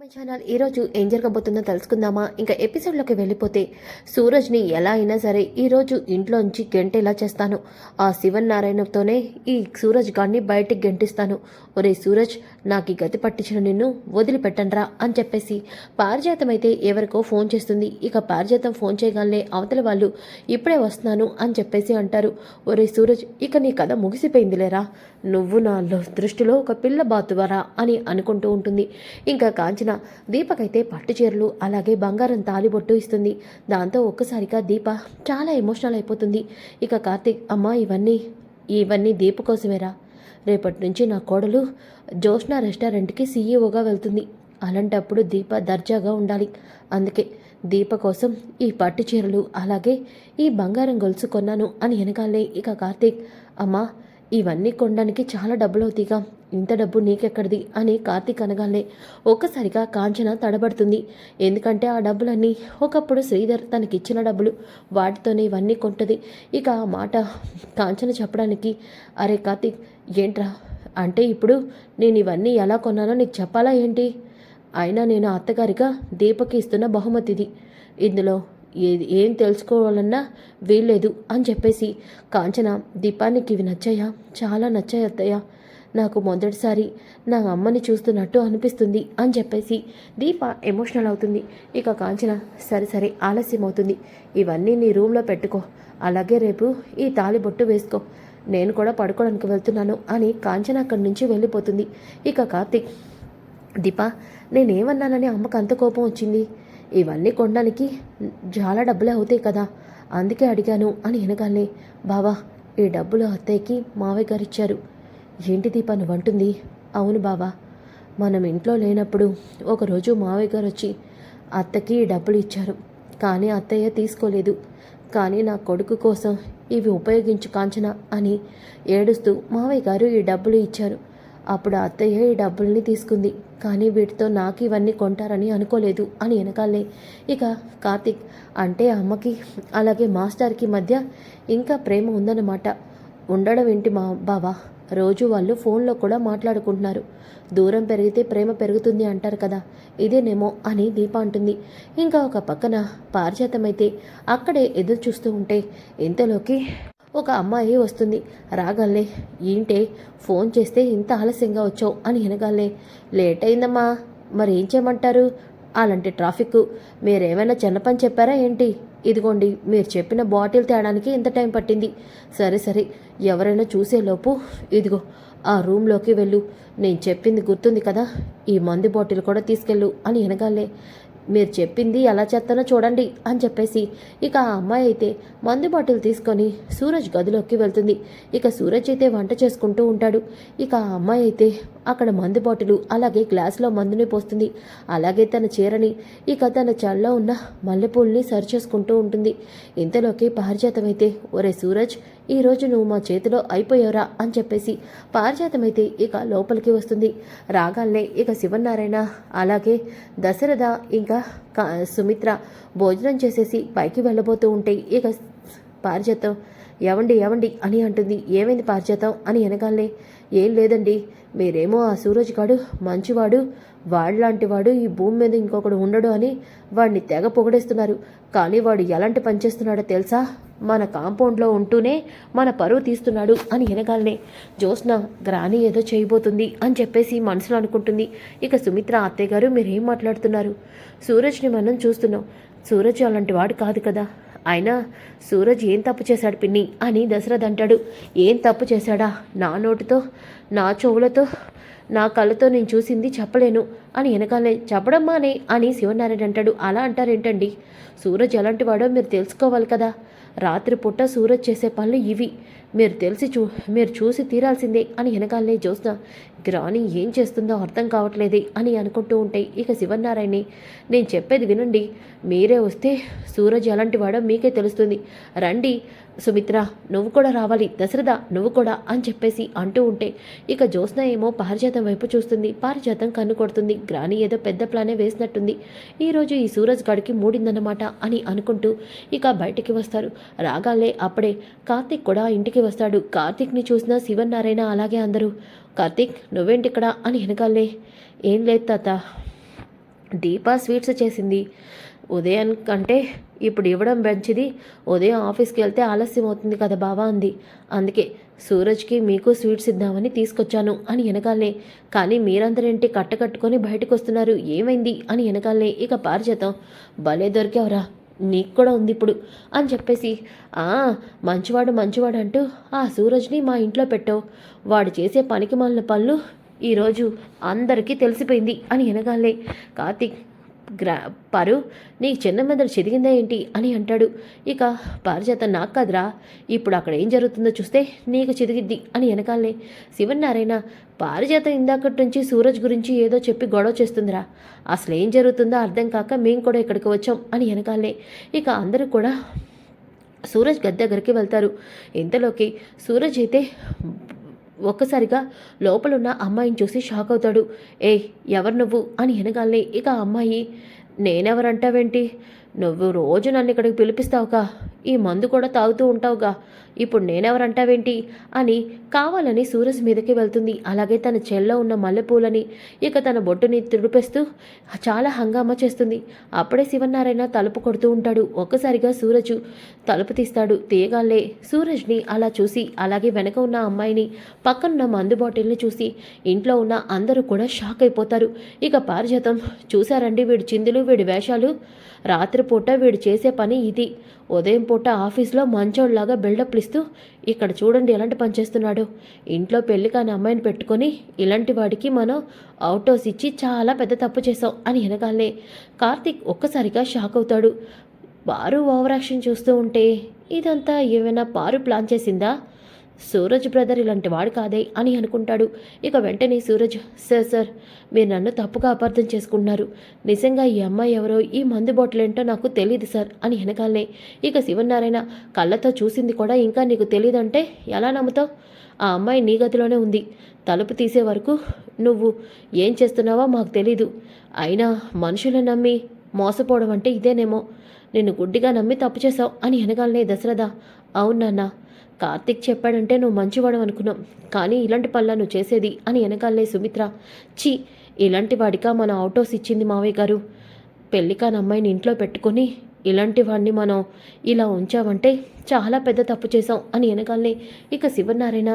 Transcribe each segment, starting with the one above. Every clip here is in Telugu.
మై ఛానల్ ఈరోజు ఏం జరగబోతుందో తెలుసుకుందామా? ఇంకా ఎపిసోడ్లోకి వెళ్ళిపోతే సూరజ్ని ఎలా అయినా సరే ఈరోజు ఇంట్లోంచి గెంటేలా చేస్తాను. ఆ శివనారాయణతోనే ఈ సూరజ్ గాడిని బయటికి గెంటిస్తాను. ఒరే సూరజ్, నాకు ఈ గతి పట్టించిన నిన్ను వదిలిపెట్టండ్రా అని చెప్పేసి పారిజాతం అయితే ఎవరికో ఫోన్ చేస్తుంది. ఇక పారిజాతం ఫోన్ చేయగానే అవతల వాళ్ళు ఇప్పుడే వస్తున్నాను అని చెప్పేసి అంటారు. ఒరే సూరజ్, ఇక నీ కథ ముగిసిపోయిందిలేరా, నువ్వు నా దృష్టిలో ఒక పిల్ల బాతువరా అని అనుకుంటూ ఉంటుంది. ఇంకా కాంచన దీపకైతే పట్టు చీరలు అలాగే బంగారం తాలిబొట్టు ఇస్తుంది. దాంతో ఒక్కసారిగా దీప చాలా ఎమోషనల్ అయిపోతుంది. ఇక కార్తీక్, అమ్మా ఇవన్నీ దీప కోసమేరా, రేపటి నుంచి నా కోడలు జోష్నా రెస్టారెంట్కి సీఈఓగా వెళ్తుంది. అలాంటప్పుడు దీప దర్జాగా ఉండాలి. అందుకే దీప కోసం ఈ పట్టు చీరలు అలాగే ఈ బంగారం గొలుసు కొన్నాను అని వెనకాలే ఇక కార్తీక్, అమ్మా ఇవన్నీ కొనడానికి చాలా డబ్బులు అవుతాయిగా, ఇంత డబ్బు నీకెక్కడిది అని కార్తీక్ అనగానే ఒక్కసారిగా కాంచన తడబడుతుంది. ఎందుకంటే ఆ డబ్బులన్నీ ఒకప్పుడు శ్రీధర్ తనకిచ్చిన డబ్బులు, వాటితోనే ఇవన్నీ కొంటది. ఇక ఆ మాట కాంచన చెప్పడానికి, అరే కార్తీక్ ఏంట్రా, అంటే ఇప్పుడు నేను ఇవన్నీ ఎలా కొన్నానో నీకు చెప్పాలా ఏంటి? అయినా నేను అత్తగారిగా దీపకి ఇస్తున్న బహుమతిది, ఇందులో ఏం తెలుసుకోవాలన్నా వీల్లేదు అని చెప్పేసి కాంచన, దీపానికి ఇవి నచ్చాయా? చాలా నచ్చాయి అత్తయ్య, నాకు మొదటిసారి నా అమ్మని చూస్తున్నట్టు అనిపిస్తుంది అని చెప్పేసి దీప ఎమోషనల్ అవుతుంది. ఇక కాంచన, సరే ఆలస్యం అవుతుంది, ఇవన్నీ నీ రూమ్లో పెట్టుకో, అలాగే రేపు ఈ తాళిబొట్టు వేసుకో, నేను కూడా పడుకోవడానికి వెళ్తున్నాను అని కాంచన అక్కడి నుంచి వెళ్ళిపోతుంది. ఇక కార్తీక్, దీప నేనేమన్నానని అమ్మకు అంత కోపం వచ్చింది? ఇవన్నీ కొనడానికి చాలా డబ్బులే అవుతాయి కదా, అందుకే అడిగాను అని వెనగానే, బావా ఈ డబ్బులు అత్తయ్యకి మావయ్య గారు ఇచ్చారు. ఏంటి దీప నువ్వంటుంది? అవును బావా, మనం ఇంట్లో లేనప్పుడు ఒకరోజు మావయ్య గారు వచ్చి అత్తకి ఈ డబ్బులు ఇచ్చారు, కానీ అత్తయ్య తీసుకోలేదు. కానీ నా కొడుకు కోసం ఇవి ఉపయోగించు కాంచన అని ఏడుస్తూ మావయ్య గారు ఈ డబ్బులు ఇచ్చారు. అప్పుడు అత్తయ్య ఈ డబ్బుల్ని తీసుకుంది, కానీ వీటితో నాకు ఇవన్నీ కొంటారని అనుకోలేదు అని వెనకాలే ఇక కార్తీక్, అంటే అమ్మకి అలాగే మాస్టర్కి మధ్య ఇంకా ప్రేమ ఉందన్నమాట. ఉండడం ఏంటి బావా, రోజు వాళ్ళు ఫోన్లో కూడా మాట్లాడుకుంటున్నారు. దూరం పెరిగితే ప్రేమ పెరుగుతుంది అంటారు కదా, ఇదేనేమో అని దీప అంటుంది. ఇంకా ఒక పక్కన పారిజాతమైతే అక్కడే ఎదురు చూస్తూ ఉంటే ఇంతలోకి ఒక అమ్మాయి వస్తుంది. రాగాలే, ఏంటే ఫోన్ చేస్తే ఇంత ఆలస్యంగా వచ్చావు అని వినగాలే, లేట్ అయిందమ్మా, మరి ఏం చేయమంటారు, అలాంటి ట్రాఫిక్, మీరేమైనా చిన్న పని చెప్పారా ఏంటి? ఇదిగోండి మీరు చెప్పిన బాటిల్ తేడానికి ఎంత టైం పట్టింది. సరే ఎవరైనా చూసేలోపు ఇదిగో ఆ రూమ్లోకి వెళ్ళు, నేను చెప్పింది గుర్తుంది కదా, ఈ మందు బాటిల్ కూడా తీసుకెళ్ళు అని వినగాలే, మీరు చెప్పింది ఎలా చేస్తానో చూడండి అని చెప్పేసి ఇక ఆ అమ్మాయి అయితే మందు బాటిల్ తీసుకొని సూరజ్ గదిలోకి వెళ్తుంది. ఇక సూరజ్ అయితే వంట చేసుకుంటూ ఉంటాడు. ఇక ఆ అమ్మాయి అయితే అక్కడ మందు బాటిల్ అలాగే గ్లాసులో మందుని పోస్తుంది. అలాగే తన చీరని ఇక తన చల్లో ఉన్న మల్లెపూలని సరి చేసుకుంటూ ఉంటుంది. ఇంతలోకి పారిజాతం అయితే, ఒరే సూరజ్, ఈరోజు నువ్వు మా చేతిలో అయిపోయావురా అని చెప్పేసి పారిజాతం అయితే ఇక లోపలికి వస్తుంది. రాగాల్నే ఇక శివనారాయణ అలాగే దశరథ ఇంకా సుమిత్ర భోజనం చేసేసి పైకి వెళ్ళబోతూ ఉంటాయి. ఇక పారిజాతం, ఎవండి అని అంటుంది. ఏమైంది పారిజాతం అని వెనగాలే, ఏం లేదండి, మీరేమో ఆ సూరజ్ గాడు మంచివాడు, వాడిలాంటి వాడు ఈ భూమి మీద ఇంకొకడు ఉండడు అని వాడిని తెగ పొగడేస్తున్నారు. కానీ వాడు ఎలాంటి పని చేస్తున్నాడో తెలుసా? మన కాంపౌండ్లో ఉంటూనే మన పరువు తీస్తున్నాడు అని వినగాలనే జ్యోత్స్న గ్రాని ఏదో చేయబోతుంది అని చెప్పేసి మనసులో అనుకుంటుంది. ఇక సుమిత్ర, అత్తయ్య గారు మీరేం మాట్లాడుతున్నారు? సూరజ్ని మనం చూస్తున్నాం, సూరజ్ అలాంటి వాడు కాదు కదా, అయినా సూరజ్ ఏం తప్పు చేశాడు పిన్ని అని దశరథ్ అంటాడు. ఏం తప్పు చేశాడా? నా నోటితో నా చెవులతో నా కళ్ళతో నేను చూసింది చెప్పలేను అని వెనకాలే, చెప్పడం మానే అని శివనారాయణ అంటాడు. అలా అంటారేంటండి? సూరజ్ ఎలాంటి వాడో మీరు తెలుసుకోవాలి కదా, రాత్రిపూట సూరజ్ చేసే పనులు ఇవి, మీరు చూసి తీరాల్సిందే అని వెనకాలనే జ్యోత్స్న, గ్రాని ఏం చేస్తుందో అర్థం కావట్లేదే అని అనుకుంటూ ఉంటాయి. ఇక శివనారాయణని, నేను చెప్పేది వినండి, మీరే వస్తే సూరజ్ ఎలాంటి వాడో మీకే తెలుస్తుంది, రండి సుమిత్ర నువ్వు కూడా రావాలి, దశరథ నువ్వు కూడా అని చెప్పేసి అంటూ ఉంటే ఇక జ్యోత్స్న ఏమో పారిజాతం వైపు చూస్తుంది. పారిజాతం కన్ను కొడుతుంది. గ్రాని ఏదో పెద్ద ప్లానే వేసినట్టుంది, ఈరోజు ఈ సూరజ్ గడికి మూడిందన్నమాట అని అనుకుంటూ ఇక బయటికి వస్తారు. రాగాలే అప్పుడే కార్తీక్ కూడా ఇంటికి వస్తాడు. కార్తీక్ని చూసిన శివనారాయణ అలాగే అందరూ, కార్తీక్ నువ్వేంటి ఇక్కడ అని వెనకాలే, ఏం లేదు తాత, దీపా స్వీట్స్ చేసింది. ఉదయం కంటే ఇప్పుడు ఇవ్వడం మంచిది. ఉదయం ఆఫీస్కి వెళ్తే ఆలస్యం అవుతుంది కదా బావా అంది. అందుకే సూరజ్కి మీకు స్వీట్స్ ఇద్దామని తీసుకొచ్చాను అని వెనకాలే. కానీ మీరందరేంటి కట్టుకొని బయటకు వస్తున్నారు, ఏమైంది అని వెనకాలే. ఇక పారిజాతం, భలే దొరికావురా, నీకు కూడా ఉంది ఇప్పుడు అని చెప్పేసి, మంచివాడు మంచివాడు అంటూ ఆ సూరజ్ని మా ఇంట్లో పెట్టావు. వాడు చేసే పనికి మాలిన పనులు ఈరోజు అందరికీ తెలిసిపోయింది అని వెనగాలే. కార్తీక్, పారు, నీకు చిన్న మెదడు చెదిగిందా ఏంటి అని అంటాడు. ఇక పారిజాతం, నాకు కాదురా, ఇప్పుడు అక్కడ ఏం జరుగుతుందో చూస్తే నీకు చెదిగిద్ది అని వెనకాలే. శివనారాయణ, పారిజాతం ఇందాకటి నుంచి సూరజ్ గురించి ఏదో చెప్పి గొడవ చేస్తుందిరా, అసలు ఏం జరుగుతుందో అర్థం కాక మేము కూడా ఇక్కడికి వచ్చాం అని వెనకాలే. ఇక అందరూ కూడా సూరజ్ గది దగ్గరికి వెళ్తారు. ఇంతలోకి సూరజ్ అయితే ఒక్కసారిగా లోపలున్న అమ్మాయిని చూసి షాక్ అవుతాడు. ఏయ్, ఎవరు నువ్వు అని వెనగాలే. ఇక అమ్మాయి, నేనెవరంటావేంటి, నువ్వు రోజు నన్ను ఇక్కడికి పిలిపిస్తావుగా, ఈ మందు కూడా తాగుతూ ఉంటావుగా, ఇప్పుడు నేనెవరంటావేంటి అని కావాలని సూరజ్ మీదకి వెళ్తుంది. అలాగే తన చెల్లో ఉన్న మల్లెపూలని ఇక తన బొట్టుని తుడిపేస్తూ చాలా హంగామా చేస్తుంది. అప్పుడే శివనారాయణ తలుపు కొడుతూ ఉంటాడు. ఒక్కసారిగా సూరజ్ తలుపు తీస్తాడు. తీయగాలే సూరజ్ని అలా చూసి, అలాగే వెనక ఉన్న అమ్మాయిని, పక్కనున్న మందు బాటిల్ని చూసి ఇంట్లో ఉన్న అందరూ కూడా షాక్ అయిపోతారు. ఇక పారిజాతం, చూశారండి వీడి చిందులు, వీడి వేషాలు, రాత్రిపూట వీడు చేసే పని ఇది. ఉదయం పూట ఆఫీస్లో మంచోళ్ళలాగా బిల్డప్లు ఇస్తూ ఇక్కడ చూడండి ఎలాంటి పని చేస్తున్నాడు. ఇంట్లో పెళ్లి కాని అమ్మాయిని పెట్టుకొని ఇలాంటి వాడికి మనం అవుటోస్ ఇచ్చి చాలా పెద్ద తప్పు చేసాం అని వెనగాలే. కార్తీక్ ఒక్కసారిగా షాక్ అవుతాడు. పారు ఓవర్ యాక్షన్ చూస్తూ ఉంటే ఇదంతా ఏమైనా పారు ప్లాన్ చేసిందా, సూరజ్ బ్రదర్ ఇలాంటి వాడు కాదే అని అనుకుంటాడు. ఇక వెంటనే సూరజ్, సార్ మీరు నన్ను తప్పుగా అపార్థం చేసుకుంటున్నారు. నిజంగా ఈ అమ్మాయి ఎవరో, ఈ మందు బాటిల్ ఏంటో నాకు తెలియదు సార్ అని వెనకాలనే. ఇక శివనారాయణ, కళ్ళతో చూసింది కూడా ఇంకా నీకు తెలియదంటే ఎలా నమ్ముతావు? ఆ అమ్మాయి నీ గదిలోనే ఉంది. తలుపు తీసే వరకు నువ్వు ఏం చేస్తున్నావో మాకు తెలీదు. అయినా మనుషులను నమ్మి మోసపోవడం అంటే ఇదేనేమో. నిన్ను గుడ్డిగా నమ్మి తప్పు చేశావు అని వెనకాలనే దశరథ, అవును నాన్న, కార్తిక్ చెప్పాడంటే నువ్వు మంచివాడు అనుకున్నాం, కానీ ఇలాంటి పనుల నువ్వు చేసేది అని వెనకాలనే సుమిత్ర, ఛీ, ఇలాంటి వాడికా మనం అవుటోస్ ఇచ్చింది మావయ్య గారు. పెళ్ళికాని అమ్మాయిని ఇంట్లో పెట్టుకొని ఇలాంటి వాడిని మనం ఇలా ఉంచామంటే చాలా పెద్ద తప్పు చేసాం అని వెనకాలనే. ఇక శివనారాయణ,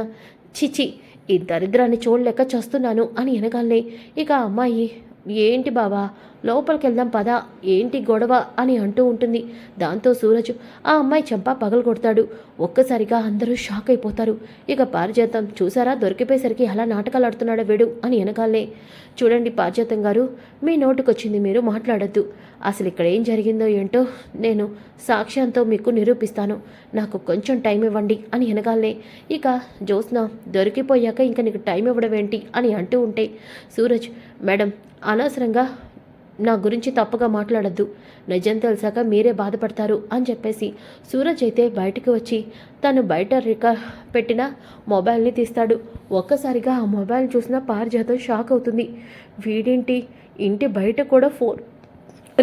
చిచి, ఈ దరిద్రాన్ని చూడలేక చేస్తున్నాను అని వెనకాలనే. ఇక అమ్మాయి, ఏంటి బావా, లోపలికి వెళ్దాం పదా, ఏంటి గొడవ అని అంటూ ఉంటుంది. దాంతో సూరజ్ ఆ అమ్మాయి చెంప పగలు కొడతాడు. ఒక్కసారిగా అందరూ షాక్ అయిపోతారు. ఇక పారిజాతం, చూసారా దొరికిపోయేసరికి అలా నాటకాలు ఆడుతున్నాడు వీడు అని వెనకాలే. చూడండి పారిజాతం గారు, మీ నోటుకొచ్చింది మీరు మాట్లాడద్దు. అసలు ఇక్కడ ఏం జరిగిందో ఏంటో నేను సాక్ష్యంతో మీకు నిరూపిస్తాను. నాకు కొంచెం టైం ఇవ్వండి అని వెనకాలే. ఇక జ్యోత్స్న, దొరికిపోయాక ఇంకా నీకు టైం ఇవ్వడం ఏంటి అని అంటూ ఉంటే సూరజ్, మేడం, అనవసరంగా నా గురించి తప్పుగా మాట్లాడద్దు. నిజం తెలిసాక మీరే బాధపడతారు అని చెప్పేసి సూరజ్ అయితే బయటకు వచ్చి తను బయట పెట్టిన మొబైల్ని తీస్తాడు. ఒక్కసారిగా ఆ మొబైల్ చూసిన పారిజాతం షాక్ అవుతుంది. వీడేంటి ఇంటి బయట కూడా ఫోన్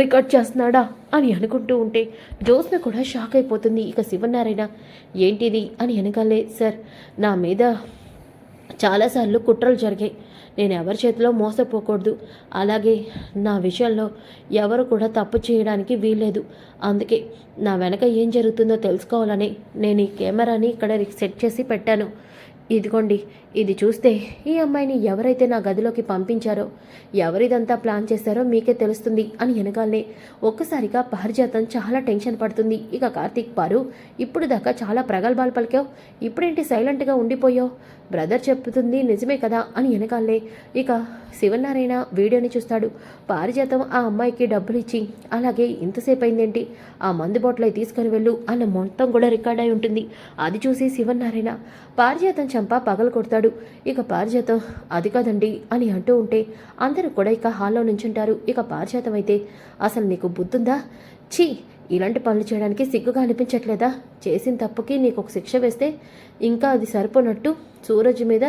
రికార్డ్ చేస్తున్నాడా అని అనుకుంటూ ఉంటే జ్యోత్స్న కూడా షాక్ అయిపోతుంది. ఇక శివనారాయణ, ఏంటిది అని వెనకాలే. సార్, నా మీద చాలాసార్లు కుట్రలు జరిగాయి. నేను ఎవరి చేతిలో మోసపోకూడదు. అలాగే నా విషయంలో ఎవరు కూడా తప్పు చేయడానికి వీల్లేదు. అందుకే నా వెనక ఏం జరుగుతుందో తెలుసుకోవాలని నేను ఈ కెమెరాని ఇక్కడ సెట్ చేసి పెట్టాను. ఇదిగోండి, ఇది చూస్తే ఈ అమ్మాయిని ఎవరైతే నా గదిలోకి పంపించారో, ఎవరిదంతా ప్లాన్ చేశారో మీకే తెలుస్తుంది అని వెనకాలనే. ఒక్కసారిగా పారిజాతం చాలా టెన్షన్ పడుతుంది. ఇక కార్తీక్, పారు, ఇప్పుడు దాకా చాలా ప్రగల్భాలు పలికావు, ఇప్పుడేంటి సైలెంట్గా ఉండిపోయావు? బ్రదర్ చెప్తుంది నిజమే కదా అని వెనకాలే. ఇక శివనారాయణ వీడియోని చూస్తాడు. పారిజాతం ఆ అమ్మాయికి డబ్బులు ఇచ్చి, అలాగే ఇంతసేపు అయిందేంటి, ఆ మందు బాటిల్ తీసుకొని వెళ్ళు అన్న మొత్తం కూడా రికార్డ్ అయి ఉంటుంది. అది చూసి శివనారాయణ పారిజాతం చంప పగలు కొడతాడు. ఇక పారిజాతం, అది కాదండి అని అంటూ ఉంటే అందరూ కూడా ఇక హాల్లో నుంచుంటారు. ఇక పారిజాతం అయితే, అసలు నీకు బుద్ధుందా? ఛీ, ఇలాంటి పనులు చేయడానికి సిగ్గుగా అనిపించట్లేదా? చేసిన తప్పుకి నీకు ఒక శిక్ష వేస్తే ఇంకా అది సరిపోనట్టు సూరజ్ మీద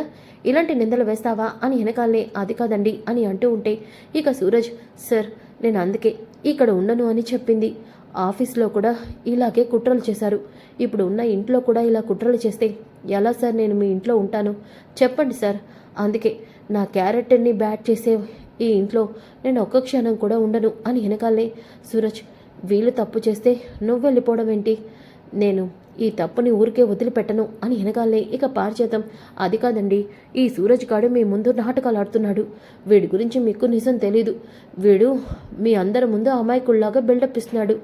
ఇలాంటి నిందలు వేస్తావా అని వెనకాలనే, అది కాదండి అని అంటూ ఉంటే ఇక సూరజ్, సార్, నేను అందుకే ఇక్కడ ఉండను అని చెప్పింది. ఆఫీస్లో కూడా ఇలాగే కుట్రలు చేశారు. ఇప్పుడు ఉన్న ఇంట్లో కూడా ఇలా కుట్రలు చేస్తే ఎలా సార్ నేను మీ ఇంట్లో ఉంటాను? చెప్పండి సార్. అందుకే నా క్యారెక్టర్ని బ్యాడ్ చేసే ఈ ఇంట్లో నేను ఒక్క క్షణం కూడా ఉండను అని వెనకాలే సూరజ్, వీళ్ళు తప్పు చేస్తే నువ్వు వెళ్ళిపోవడం ఏంటి, నేను ఈ తప్పుని ఊరికే వదిలిపెట్టను అని వెనకాలే ఇక పారిచేతం, అది కాదండి, ఈ సూరజ్ గాడు మీ ముందు నాటకాలు ఆడుతున్నాడు, వీడి గురించి మీకు నిజం తెలీదు, వీడు మీ అందరి ముందు అమాయకుల్లాగా బిల్డప్ ఇస్తున్నాడు,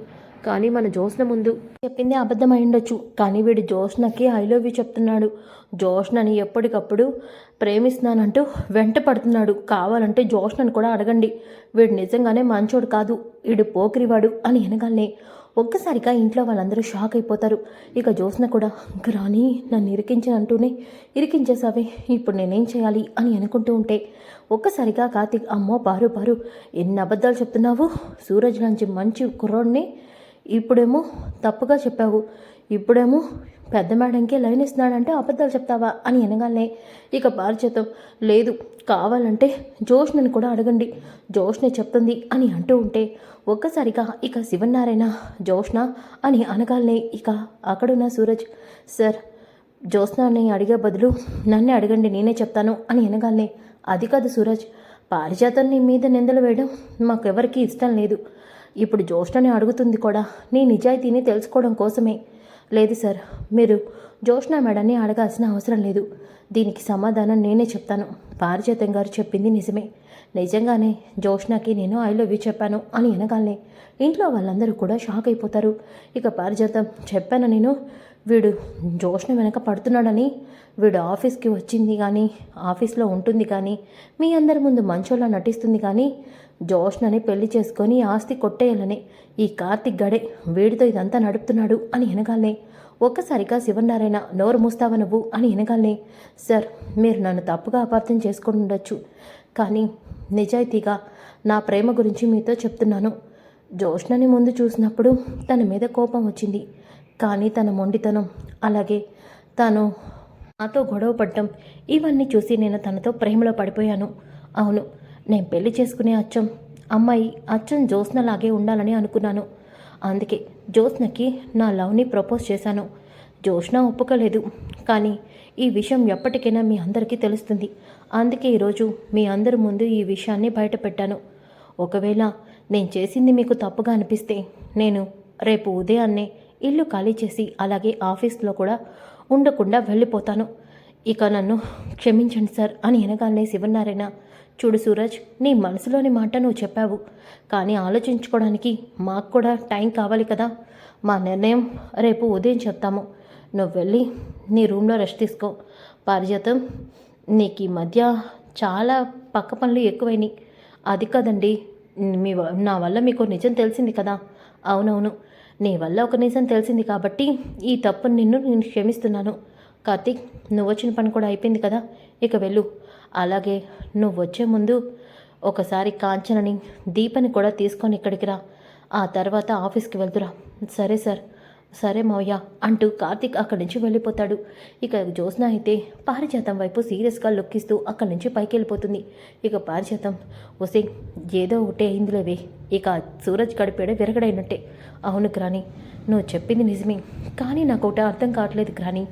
కానీ మన జోష్న ముందు చెప్పింది అబద్ధమై ఉండొచ్చు, కానీ వీడు జోష్నకి ఐ లవ్ యూ చెప్తున్నాడు, జోష్నని ఎప్పటికప్పుడు ప్రేమిస్తున్నానంటూ వెంట పడుతున్నాడు, కావాలంటే జోష్నని కూడా అడగండి, వీడు నిజంగానే మంచోడు కాదు, వీడు పోకిరివాడు అని వెనగాలనే ఒక్కసారిగా ఇంట్లో వాళ్ళందరూ షాక్ అయిపోతారు. ఇక జోష్న కూడా, రాణి నన్ను ఇరికించినంటూనే ఇరికించేసావే, ఇప్పుడు నేనేం చేయాలి అని అనుకుంటూ ఉంటే ఒక్కసారిగా కార్తీక్, అమ్మో పారు పారు, ఎన్ని అబద్ధాలు చెప్తున్నావు, సూరజ్ లాంటి మంచి కుర్రోడ్ని ఇప్పుడేమో తప్పుగా చెప్పావు, ఇప్పుడేమో పెద్ద మేడంకి లైన్ ఇస్తున్నాడంటే అబద్ధాలు చెప్తావా అని అనగానే ఇక పారిచేతం, లేదు కావాలంటే జోష్నని కూడా అడగండి, జోష్నే చెప్తుంది అని అంటూ ఉంటే ఒక్కసారిగా ఇక శివనారాయణ జోష్న అని అనగానే ఇక అక్కడున్న సూరజ్, సార్ జోష్నాని అడిగే బదులు నన్నే అడగండి, నేనే చెప్తాను అని అనగానే, అది కాదు సూరజ్, పారిజాతం నీ మీద నిందలు వేయడం మాకెవరికీ ఇష్టం లేదు, ఇప్పుడు జోష్నని అడుగుతుంది కూడా నీ నిజాయితీని తెలుసుకోవడం కోసమే, లేదు సార్, మీరు జోష్న మేడాన్ని అడగాల్సిన అవసరం లేదు, దీనికి సమాధానం నేనే చెప్తాను, పారిజాతం గారు చెప్పింది నిజమే, నిజంగానే జోష్నకి నేను ఐ లవ్ యూ చెప్పాను అని అనగానే ఇంట్లో వాళ్ళందరూ కూడా షాక్ అయిపోతారు. ఇక పారిజాతం, చెప్పాను నేను, వీడు జోష్న వెనక పడుతున్నాడని, వీడు ఆఫీస్కి వచ్చింది కానీ ఆఫీస్లో ఉంటుంది కానీ మీ అందరి ముందు మంచోళ్ళ నటిస్తుంది కానీ జోష్నని పెళ్లి చేసుకొని ఆస్తి కొట్టేయాలని ఈ కార్తిక్ గడే వీడితో ఇదంతా నడుపుతున్నాడు అని వెనగాలనే ఒక్కసారిగా శివనారాయణ, నోరు మూస్తావా నువ్వు అని వెనగాలనే, సార్ మీరు నన్ను తప్పుగా అపార్థం చేసుకుని ఉండొచ్చు, కానీ నిజాయితీగా నా ప్రేమ గురించి మీతో చెప్తున్నాను, జోష్నని ముందు చూసినప్పుడు తన మీద కోపం వచ్చింది, కానీ తన మొండితనం అలాగే తను నాతో గొడవ పడ్డం ఇవన్నీ చూసి నేను తనతో ప్రేమలో పడిపోయాను, అవును నేను పెళ్లి చేసుకునే అమ్మాయి అచ్చం జోత్స్నలాగే ఉండాలని అనుకున్నాను, అందుకే జోత్స్నకి నా లవ్ని ప్రపోజ్ చేశాను, జోష్న ఒప్పుకోలేదు, కానీ ఈ విషయం ఎప్పటికైనా మీ అందరికీ తెలుస్తుంది, అందుకే ఈరోజు మీ అందరి ముందు ఈ విషయాన్ని బయట పెట్టాను, ఒకవేళ నేను చేసింది మీకు తప్పుగా అనిపిస్తే నేను రేపు ఉదయాన్నే ఇల్లు ఖాళీ చేసి అలాగే ఆఫీస్లో కూడా ఉండకుండా వెళ్ళిపోతాను, ఇక నన్ను క్షమించండి సార్ అని అనగానే శివనారాయణ, చూడు సూరజ్, నీ మనసులోని మాట నువ్వు చెప్పావు, కానీ ఆలోచించుకోవడానికి మాకు కూడా టైం కావాలి కదా, మా నిర్ణయం రేపు ఉదయం చెప్తాము, నువ్వు వెళ్ళి నీ రూమ్లో రెస్ట్ తీసుకో, పారిజాతం నీకు ఈ మధ్య చాలా పక్క పనులు ఎక్కువైనాయి, అది కాదండి, నా వల్ల మీకు నిజం తెలిసింది కదా, అవునవును నీ వల్ల ఒక నిజం తెలిసింది కాబట్టి ఈ తప్పును నేను క్షమిస్తున్నాను, కార్తీక్ నువ్వు వచ్చిన పని కూడా అయిపోయింది కదా, ఇక వెళ్ళు, అలాగే నువ్వు వచ్చే ముందు ఒకసారి కాంచనని దీపని కూడా తీసుకొని ఇక్కడికి రా, ఆ తర్వాత ఆఫీస్కి వెళ్తురా, సరే సార్, సరే మావయ్య అంటూ కార్తీక్ అక్కడి నుంచి వెళ్ళిపోతాడు. ఇక జ్యోత్స్న అయితే పారిజాతం వైపు సీరియస్గా లుక్కిస్తూ అక్కడి నుంచి పైకి వెళ్ళిపోతుంది. ఇక పారిజాతం, వసే ఏదో ఒకటే అయిందిలేవే, ఇక సూరజ్ గడిపేడ విరగడైనట్టే, అవును గ్రాని నువ్వు చెప్పింది నిజమే, కానీ నాకు ఒకటి అర్థం కావట్లేదు గ్రాని,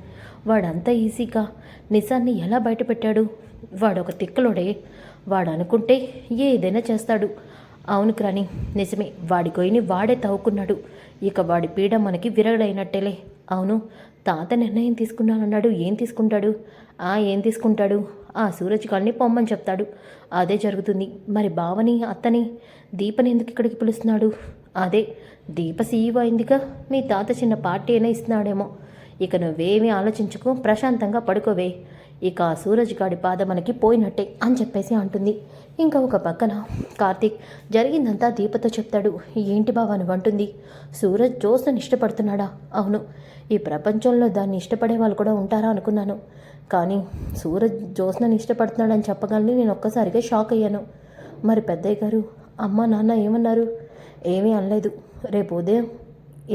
వాడంతా ఈజీగా నిజాన్ని ఎలా బయటపెట్టాడు, వాడొక తిక్కలోడే, వాడు అనుకుంటే ఏదైనా చేస్తాడు, అవును గ్రాని నిజమే, వాడి గొయ్యిని వాడే తవ్వుకున్నాడు, ఇక వాడి పీడ మనకి విరగడైనట్టేలే, అవును తాత నిర్ణయం తీసుకున్నానన్నాడు, ఏం తీసుకుంటాడు, ఏం తీసుకుంటాడు, ఆ సూరజ్ గారిని పొమ్మని చెప్తాడు, అదే జరుగుతుంది, మరి బావని అత్తని దీపని ఎందుకు ఇక్కడికి పిలుస్తున్నాడు, అదే దీప సీఈఓ అయిందిగా, మీ తాత చిన్న పార్టీ అయినా ఇస్తున్నాడేమో, ఇక నువ్వేమీ ఆలోచించుకో, ప్రశాంతంగా పడుకోవే, ఇక ఆ సూరజ్ గాడి బాధ మనకి పోయినట్టే అని చెప్పేసి అంటుంది. ఇంకా ఒక పక్కన కార్తీక్ జరిగిందంతా దీపతో చెప్తాడు. ఏంటి బావా నువ్వు అంటుంది, సూరజ్ జ్యోత్స్నని ఇష్టపడుతున్నాడా, అవును ఈ ప్రపంచంలో దాన్ని ఇష్టపడే వాళ్ళు కూడా ఉంటారా అనుకున్నాను, కానీ సూరజ్ జ్యోత్స్నని ఇష్టపడుతున్నాడని చెప్పగానే నేను ఒక్కసారిగా షాక్ అయ్యాను, మరి పెద్దయ్య గారు అమ్మ నాన్న ఏమన్నారు, ఏమీ అనలేదు, రేపు ఉదయం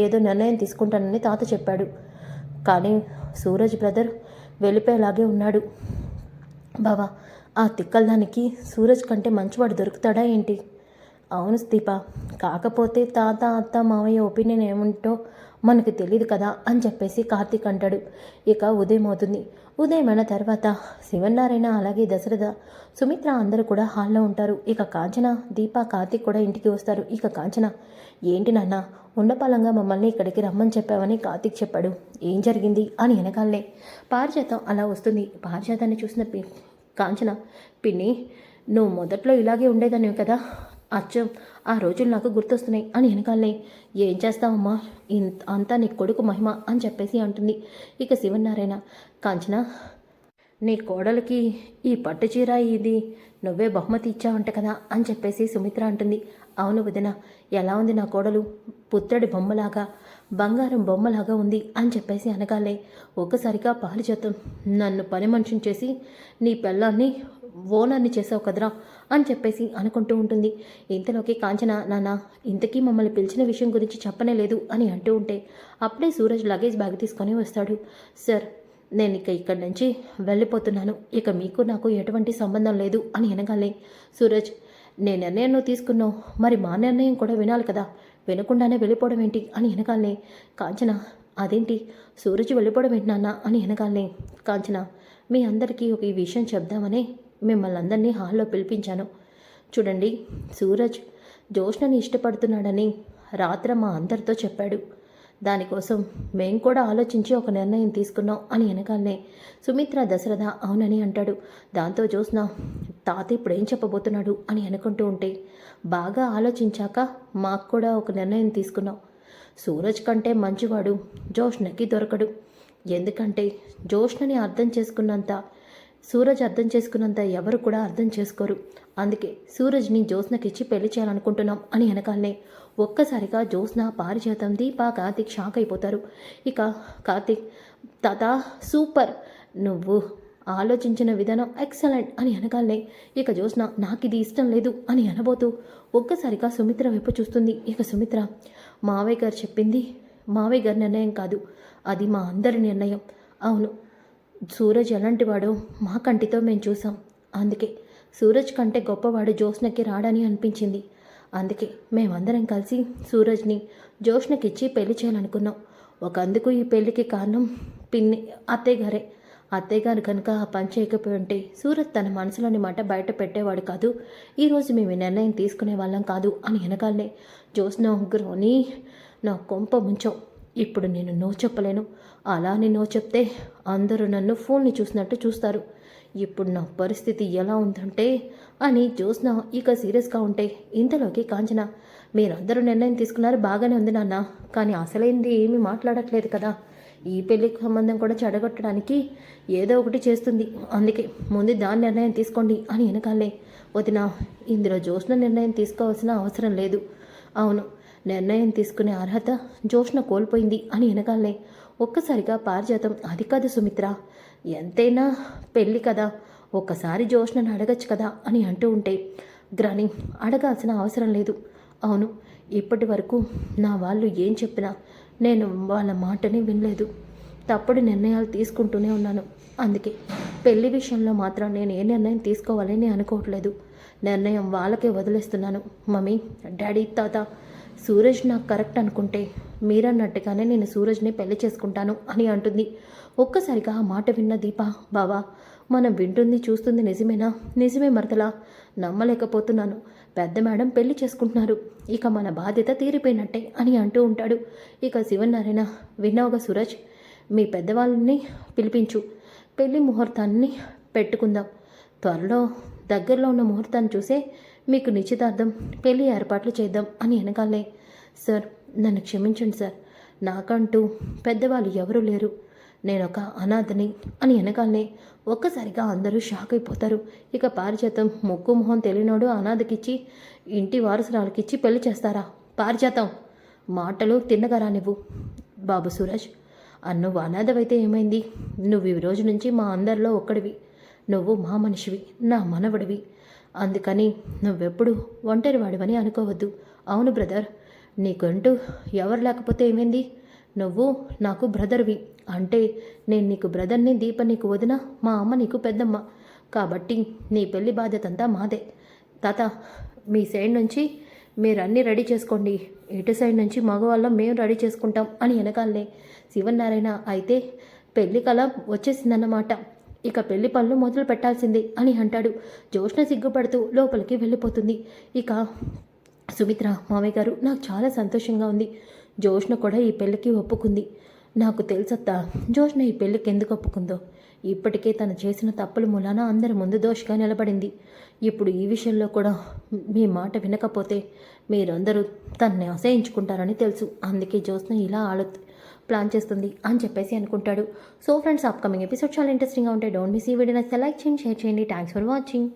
ఏదో నిర్ణయం తీసుకుంటానని తాత చెప్పాడు, కానీ సూరజ్ బ్రదర్ వెళ్ళిపోయేలాగే ఉన్నాడు, బావా ఆ తిక్కల్దానికి సూరజ్ కంటే మంచివాడు దొరుకుతాడా ఏంటి, అవును దీప, కాకపోతే తాత అత్త మావయ్య ఒపీనియన్ ఏముంటో మనకు తెలియదు కదా అని చెప్పేసి కార్తీక్ అంటాడు. ఇక ఉదయం అవుతుంది. ఉదయమైన తర్వాత శివనారాయణ అలాగే దశరథ సుమిత్ర అందరూ కూడా హాల్లో ఉంటారు. ఇక కాంచన దీప కార్తీక్ కూడా ఇంటికి వస్తారు. ఇక కాంచన, ఏంటి నాన్న ఉండపాలంగా మమ్మల్ని ఇక్కడికి రమ్మని చెప్పావని కార్తీక్ చెప్పాడు, ఏం జరిగింది అని వెనకాలనే పారిజాతం అలా వస్తుంది. పారిజాతాన్ని చూసిన కాంచన, పిన్ని నువ్వు మొదట్లో ఇలాగే ఉండేదానివి కదా, అచ్చం ఆ రోజులు నాకు గుర్తొస్తున్నాయి అని వెనకాలనే, ఏం చేస్తావమ్మా అంతా నీ కొడుకు మహిమ అని చెప్పేసి అంటుంది. ఇక శివనారాయణ, కాంచన నీ కోడలికి ఈ పట్టు చీర ఇది నువ్వే బహుమతి ఇచ్చావంట కదా అని చెప్పేసి సుమిత్ర అంటుంది. అవును వదిన, ఎలా ఉంది నా కోడలు, పుత్రుడి బొమ్మలాగా బంగారం బొమ్మలాగా ఉంది అని చెప్పేసి అనగాలే ఒక్కసారిగా పారిజాతం, నన్ను పని మనిషిని చేసి నీ పిల్లాన్ని ఓనర్ని చేసావు కదరా అని చెప్పేసి అనుకుంటూ ఉంటుంది. ఇంతలోకి కాంచన, నాన్న ఇంతకీ మమ్మల్ని పిలిచిన విషయం గురించి చెప్పనే లేదు అని అంటూ ఉంటే అప్పుడే సూరజ్ లగేజ్ బ్యాగ్ తీసుకొని వస్తాడు. సార్ నేను ఇక్కడి నుంచి వెళ్ళిపోతున్నాను, ఇక మీకు నాకు ఎటువంటి సంబంధం లేదు అని అనగానే, సూరజ్ నీ నిర్ణయం నువ్వు తీసుకున్నావు, మరి మా నిర్ణయం కూడా వినాలి కదా, వినకుండానే వెళ్ళిపోవడం ఏంటి అని అనగానే, కాంచన అదేంటి సూరజ్ వెళ్ళిపోవడం ఏంటి నాన్న అని అనగానే, కాంచన మీ అందరికీ ఒక ఈ విషయం చెప్దామని మిమ్మల్ని అందరినీ హాల్లో పిలిపించాను. చూడండి, సూరజ్ జోష్నని ఇష్టపడుతున్నాడని రాత్రి మా అందరితో చెప్పాడు. దానికోసం మేం కూడా ఆలోచించి ఒక నిర్ణయం తీసుకున్నాం అని వెనకాలనే సుమిత్ర దశరథ అవునని అంటాడు. దాంతో జోష్న, తాత ఇప్పుడు ఏం చెప్పబోతున్నాడు అని అనుకుంటూ ఉంటే, బాగా ఆలోచించాక మాకు కూడా ఒక నిర్ణయం తీసుకున్నాం. సూరజ్ కంటే మంచివాడు జోష్నకి దొరకడు. ఎందుకంటే జోష్నని అర్థం చేసుకున్నంత సూరజ్ అర్థం చేసుకున్నంత ఎవరు కూడా అర్థం చేసుకోరు. అందుకే సూరజ్ని జోస్నకిచ్చి పెళ్లి చేయాలనుకుంటున్నాం అని వెనకాలనే ఒక్కసారిగా జోస్న, పారిజాతం, దీప, కార్తీక్ షాక్ అయిపోతారు. ఇక కార్తీక్, తాత సూపర్, నువ్వు ఆలోచించిన విధానం ఎక్సలెంట్ అని అనగానే ఇక జోస్న, నాకు ఇది ఇష్టం లేదు అని అనబోతూ ఒక్కసారిగా సుమిత్ర వైపు చూస్తుంది. ఇక సుమిత్ర, మావయ్య గారు చెప్పింది మావయ్య గారి నిర్ణయం కాదు, అది మా అందరి నిర్ణయం. అవును, సూరజ్ ఎలాంటివాడో మా కంటితో మేము చూసాం. అందుకే సూరజ్ కంటే గొప్పవాడు జోష్నకి రాడని అనిపించింది. అందుకే మేమందరం కలిసి సూరజ్ని జోష్నకిచ్చి పెళ్లి చేయాలనుకున్నాం. అందుకు ఈ పెళ్లికి కారణం పిన్ని అత్తయ్య గారు కనుక ఆ పని చేయకపోయి ఉంటే సూరజ్ తన మనసులోని మాట బయట పెట్టేవాడు కాదు, ఈరోజు మేము నిర్ణయం తీసుకునే వాళ్ళం కాదు అని వెనకాలనే జోష్న ఉగ్రోని నా కొంప ముంచావు. ఇప్పుడు నేను నో చెప్పలేను, అలా నేను నో చెప్తే అందరూ నన్ను ఫోన్ని చూసినట్టు చూస్తారు. ఇప్పుడు నా పరిస్థితి ఎలా ఉందంటే అని జోస్న ఇక సీరియస్గా ఉంటే, ఇంతలోకి కాంచన, మీరందరూ నిర్ణయం తీసుకున్నారు బాగానే ఉంది నాన్న, కానీ అసలైంది ఏమీ మాట్లాడట్లేదు కదా, ఈ పెళ్లికి సంబంధం కూడా చెడగొట్టడానికి ఏదో ఒకటి చేస్తుంది, అందుకే ముందు దాని నిర్ణయం తీసుకోండి అని వెనకాలే, వదిన ఇందులో జోస్న నిర్ణయం తీసుకోవాల్సిన అవసరం లేదు. అవును, నిర్ణయం తీసుకునే అర్హత జోష్న కోల్పోయింది అని వెనకాలనే ఒక్కసారిగా పారిజాతం, అది కాదు సుమిత్ర, ఎంతైనా పెళ్ళి కదా, ఒక్కసారి జోష్నను అడగచ్చు కదా అని అంటూ ఉంటే, గ్రాని అడగాల్సిన అవసరం లేదు. అవును, ఇప్పటి వరకు నా వాళ్ళు ఏం చెప్పినా నేను వాళ్ళ మాటని వినలేదు, తప్పుడు నిర్ణయాలు తీసుకుంటూనే ఉన్నాను. అందుకే పెళ్లి విషయంలో మాత్రం నేను ఏ నిర్ణయం తీసుకోవాలని అనుకోవట్లేదు, నిర్ణయం వాళ్ళకే వదిలేస్తున్నాను. మమ్మీ, డాడీ, తాత, సూరజ్ నాకు కరెక్ట్ అనుకుంటే మీరన్నట్టుగానే నేను సూరజ్ని పెళ్లి చేసుకుంటాను అని అంటుంది. ఒక్కసారిగా ఆ మాట విన్న దీప, బావా మనం వింటుంది చూస్తుంది నిజమేనా? నిజమే మరదలా, నమ్మలేకపోతున్నాను. పెద్ద మేడం పెళ్లి చేసుకుంటున్నారు, ఇక మన బాధ్యత తీరిపోయినట్టే అని అంటూ ఉంటాడు. ఇక శివనారాయణ, విన్నావుగా సూరజ్, మీ పెద్దవాళ్ళని పిలిపించు, పెళ్లి ముహూర్తాన్ని పెట్టుకుందాం, త్వరలో దగ్గరలో ఉన్న ముహూర్తాన్ని చూసే మీకు నిశ్చితార్థం పెళ్లి ఏర్పాట్లు చేద్దాం అని వెనకాలే, సార్ నన్ను క్షమించండి సార్, నాకంటూ పెద్దవాళ్ళు ఎవరూ లేరు, నేనొక అనాథని అని వెనకాలనే ఒక్కసారిగా అందరూ షాక్ అయిపోతారు. ఇక పారిజాతం, ముక్కు మొహం తెలియనోడు అనాథకిచ్చి ఇంటి వారసురాలకిచ్చి పెళ్లి చేస్తారా? పారిజాతం, మాటలు తిన్నగరా నువ్వు. బాబు సూరజ్, నువ్వు అనాథవైతే ఏమైంది, నువ్వు ఈ రోజు నుంచి మా అందరిలో ఒక్కడివి, నువ్వు మా మనిషివి, నా మనవడివి, అందుకని నువ్వెప్పుడు ఒంటరివాడివని అనుకోవద్దు. అవును బ్రదర్, నీకంటూ ఎవరు లేకపోతే ఏమైంది, నువ్వు నాకు బ్రదర్వి, అంటే నేను నీకు బ్రదర్ని, దీప నీకు వదిన, మా అమ్మ నీకు పెద్దమ్మ, కాబట్టి నీ పెళ్లి బాధ్యత అంతా మాదే. తాత, మీ సైడ్ నుంచి మీరు అన్నీ రెడీ చేసుకోండి, ఇటు సైడ్ నుంచి మగవాళ్ళం మేము రెడీ చేసుకుంటాం అని వెనకాలనే శివనారాయణ, అయితే పెళ్లి కల వచ్చేసిందన్నమాట. ఇక పెళ్లి పనులు మొదలు పెట్టాల్సిందే అని అంటాడు. జోష్న సిగ్గుపడుతూ లోపలికి వెళ్ళిపోతుంది. ఇక సుమిత్ర, మామయ్య గారు నాకు చాలా సంతోషంగా ఉంది. జోష్న కూడా ఈ పెళ్ళికి ఒప్పుకుంది. నాకు తెలుసత్తా జోష్న ఈ పెళ్ళికి ఎందుకు ఒప్పుకుందో. ఇప్పటికే తను చేసిన తప్పుల మూలాన అందరి ముందు దోషిగా నిలబడింది. ఇప్పుడు ఈ విషయంలో కూడా మీ మాట వినకపోతే మీరందరూ తనని అసహించుకుంటారని తెలుసు. అందుకే జోష్న ఇలా ప్లాన్ చేస్తుంది అని చెప్పేసి అనుకుంటాడు. సో ఫ్రెండ్స్, అప్కమింగ్ ఎపిసోడ్ చాలా ఇంట్రెస్టింగ్గా ఉంటాయి. డోంట్ మిస్ ఈ వీడియో. నచ్చితే లైక్ చేయండి, షేర్ చేయండి. Thanks for watching.